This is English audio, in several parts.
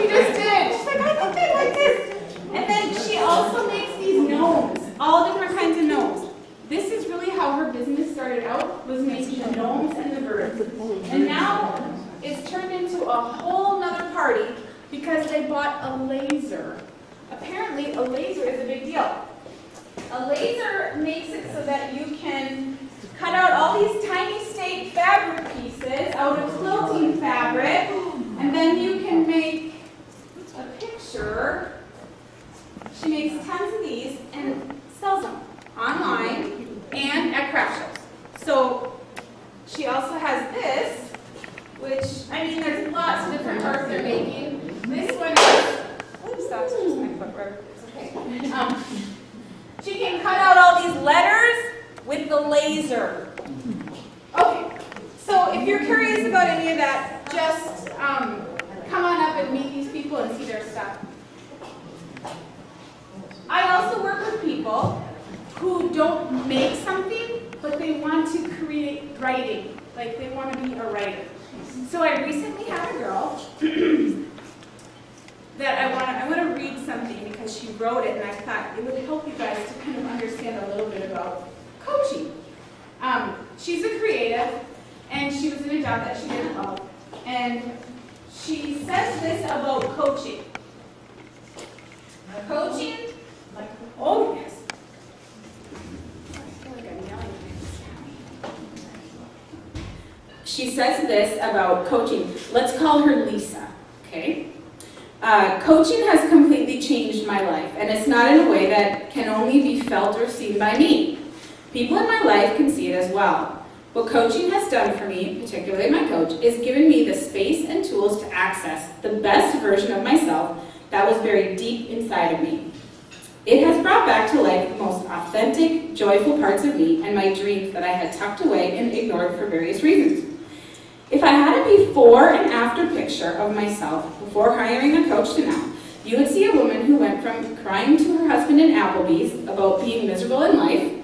She just did. She's like, I think they like this. And then she also makes these gnomes, all different kinds of gnomes. This is really how her business started out, was making the gnomes and the birds. And now it's turned into a whole nother party because they bought a laser. Apparently, a laser is a big deal. A laser makes it so that you can cut out all these tiny staked fabric pieces out of quilting fabric, and then you can make a picture. She makes tons of these and sells them online and at craft shows. So she also has this, which, I mean, there's lots of different art they're making. This one is, oops, that's just my foot rubber. It's okay. She can cut out all these letters with the laser. Okay, so if you're curious about any of that, just come on up and meet these people and see their stuff. I also work with people who don't make something, but they want to create writing. Like they want to be a writer. So I recently had a girl that I want to read something because she wrote it, and I thought it would help you guys to kind of understand a little bit about coaching. She's a creative, and she was in a job that she didn't love, and she says this about coaching. Coaching, like, oh yes. I feel like I'm yelling. She says this about coaching. Let's call her Lisa, okay? Coaching has completely changed my life, and it's not in a way that can only be felt or seen by me. People in my life can see it as well. What coaching has done for me, particularly my coach, is given me the space and tools to access the best version of myself that was buried deep inside of me. It has brought back to life the most authentic, joyful parts of me and my dreams that I had tucked away and ignored for various reasons. If I had a before and after picture of myself before hiring a coach to now, you would see a woman who went from crying to her husband in Applebee's about being miserable in life,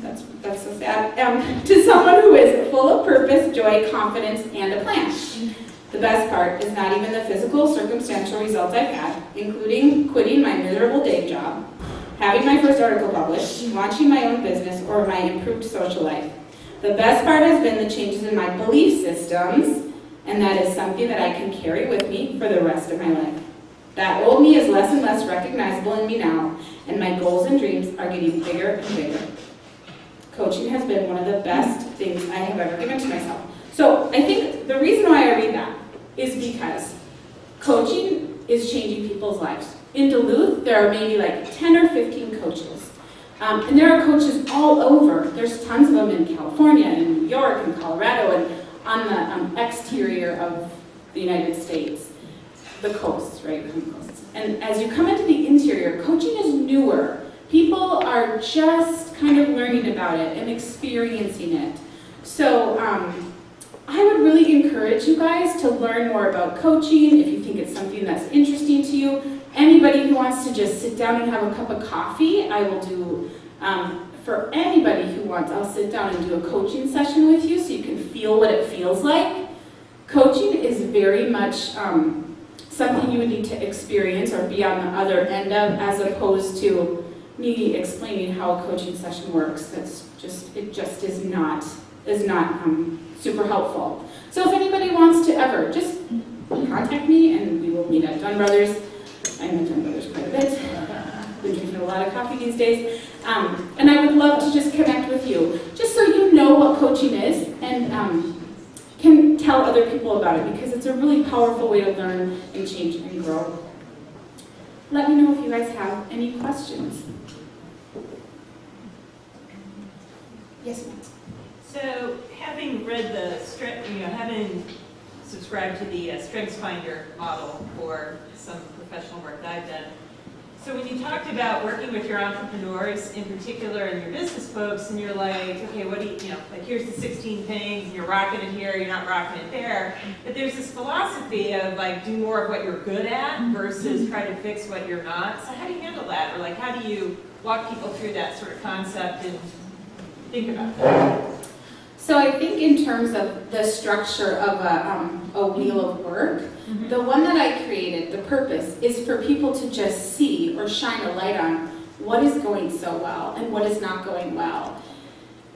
that's so sad, to someone who is full of purpose, joy, confidence, and a plan. The best part is not even the physical, circumstantial results I've had, including quitting my miserable day job, having my first article published, launching my own business, or my improved social life. The best part has been the changes in my belief systems, and that is something that I can carry with me for the rest of my life. That old me is less and less recognizable in me now, and my goals and dreams are getting bigger and bigger. Coaching has been one of the best things I have ever given to myself. So I think the reason why I read that is because coaching is changing people's lives. In Duluth, there are maybe like 10 or 15 coaches. And there are coaches all over. There's tons of them in California, and New York, and Colorado, and on the exterior of the United States. The coasts, right? And as you come into the interior, coaching is newer. People are just kind of learning about it and experiencing it. So I would really encourage you guys to learn more about coaching if you think it's something that's interesting to you. Anybody who wants to just sit down and have a cup of coffee, I will do, for anybody who wants, I'll sit down and do a coaching session with you so you can feel what it feels like. Coaching is very much something you would need to experience or be on the other end of, as opposed to me explaining how a coaching session works. It just is not super helpful. So if anybody wants to ever, just contact me and we will meet at Dunn Brothers. I'm at Dunn Brothers quite a bit. Been drinking a lot of coffee these days. And I would love to just connect with you, just so you know what coaching is and can tell other people about it, because it's a really powerful way to learn and change and grow. Let me know if you guys have any questions. Yes, ma'am. So, having read the having subscribed to the StrengthsFinder model for some professional work that I've done. So when you talked about working with your entrepreneurs in particular and your business folks, and you're like, okay, what do you know, like here's the 16 things, and you're rocking it here, you're not rocking it there. But there's this philosophy of like, do more of what you're good at versus try to fix what you're not. So how do you handle that? Or like, how do you walk people through that sort of concept and think about that? So I think in terms of the structure of a wheel of work, the one that I created, the purpose, is for people to just see or shine a light on what is going so well and what is not going well.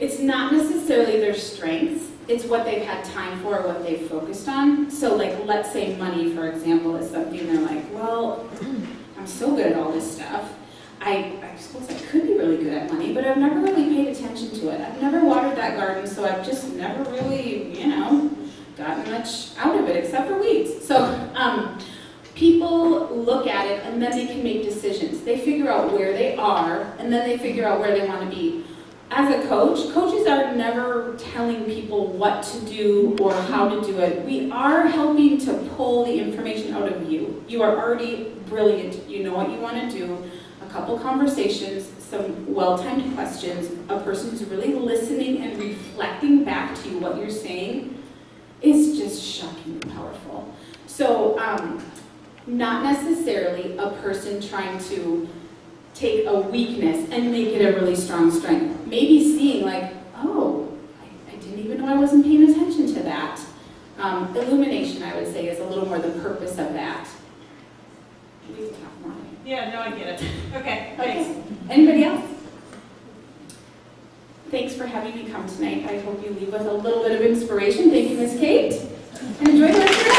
It's not necessarily their strengths, it's what they've had time for or what they've focused on. So like, let's say money, for example, is something they're like, well, I'm so good at all this stuff. I suppose I could be really good at money, but I've never really paid attention to it. I've never watered that garden, so I've just never really, gotten much out of it except for weeds. So people look at it and then they can make decisions. They figure out where they are and then they figure out where they want to be. As a coach, coaches are never telling people what to do or how to do it. We are helping to pull the information out of you. You are already brilliant. You know what you want to do. A couple conversations, some well-timed questions, a person who's really listening and reflecting back to you what you're saying is just shockingly powerful. So, not necessarily a person trying to take a weakness and make it a really strong strength. Maybe seeing like, oh, I didn't even know I wasn't paying attention to that. Illumination, I would say, is a little more the purpose of that. We can talk more. Yeah, no, I get it. Okay, thanks. Anybody else? Thanks for having me come tonight. I hope you leave with a little bit of inspiration. Thank you, Miss Kate. And enjoy the rest of your